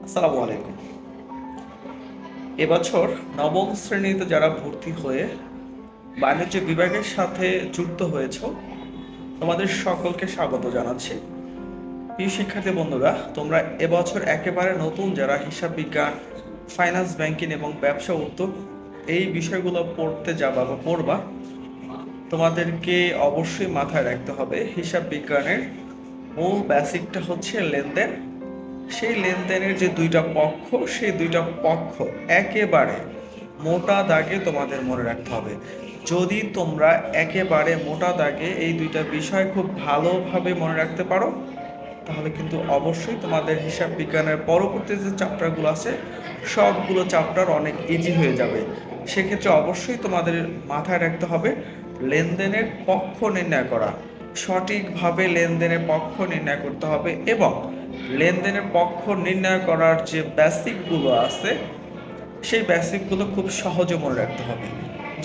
আসসালামু আলাইকুম। এবছর নবম শ্রেণীতে যারা ভর্তি হয়ে বাণিজ্য বিভাগের সাথে যুক্ত হয়েছ, তোমাদের সকলকে স্বাগত জানাচ্ছি। প্রিয় শিক্ষার্থী বন্ধুরা, তোমরা এবছর একেবারে নতুন যারা হিসাব বিজ্ঞান, ফাইন্যান্স, ব্যাংকিং এবং ব্যবসা উদ্যোগ এই বিষয়গুলো পড়তে যাবা বা পড়বা, তোমাদেরকে অবশ্যই মাথায় রাখতে হবে হিসাব বিজ্ঞানের মূল বেসিকটা হচ্ছে লেনদেন। সেই লেনদেনের যে দুইটা পক্ষ, সেই দুইটা পক্ষ একেবারে মোটা দাগে তোমাদের মনে রাখতে হবে। যদি তোমরা একেবারে মোটা দাগে এই দুইটা বিষয় খুব ভালোভাবে মনে রাখতে পারো, তাহলে কিন্তু অবশ্যই তোমাদের হিসাব বিজ্ঞানের পরবর্তী যে চ্যাপ্টারগুলো আছে সবগুলো চ্যাপ্টার অনেক ইজি হয়ে যাবে। সেক্ষেত্রে অবশ্যই তোমাদের মাথায় রাখতে হবে লেনদেনের পক্ষ নির্ণয় করা, সঠিকভাবে লেনদেনের পক্ষ নির্ণয় করতে হবে এবং লেনদেনের পক্ষ নির্ণয় করার যে বেসিকগুলো আছে সেই বেসিকগুলো খুব সহজে মনে রাখতে হবে।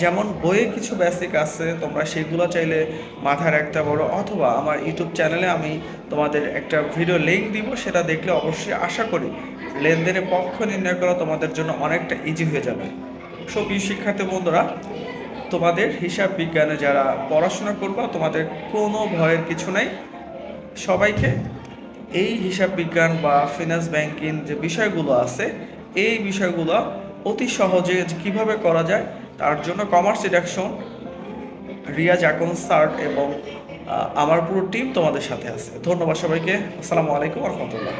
যেমন বইয়ে কিছু বেসিক আছে, তোমরা সেগুলো চাইলে মাথায় রাখতে পারো, অথবা আমার ইউটিউব চ্যানেলে আমি তোমাদের একটা ভিডিও লিঙ্ক দিব, সেটা দেখলে অবশ্যই আশা করি লেনদেনের পক্ষ নির্ণয় করা তোমাদের জন্য অনেকটা ইজি হয়ে যাবে। প্রিয় শিক্ষার্থী বন্ধুরা, তোমাদের হিসাব বিজ্ঞানে যারা পড়াশোনা করবা, তোমাদের কোনো ভয়ের কিছু নাই। সবাইকে এই হিসাব বিজ্ঞান বা ফিনান্স ব্যাংকিং যে বিষয়গুলো আছে, এই বিষয়গুলো অতি সহজে কিভাবে করা যায় তার জন্য commerce deduction, Riyaz accounts sir এবং আমার পুরো টিম তোমাদের সাথে আছে। ধন্যবাদ সবাইকে। আসসালামু আলাইকুম ওয়া রাহমাতুল্লাহ।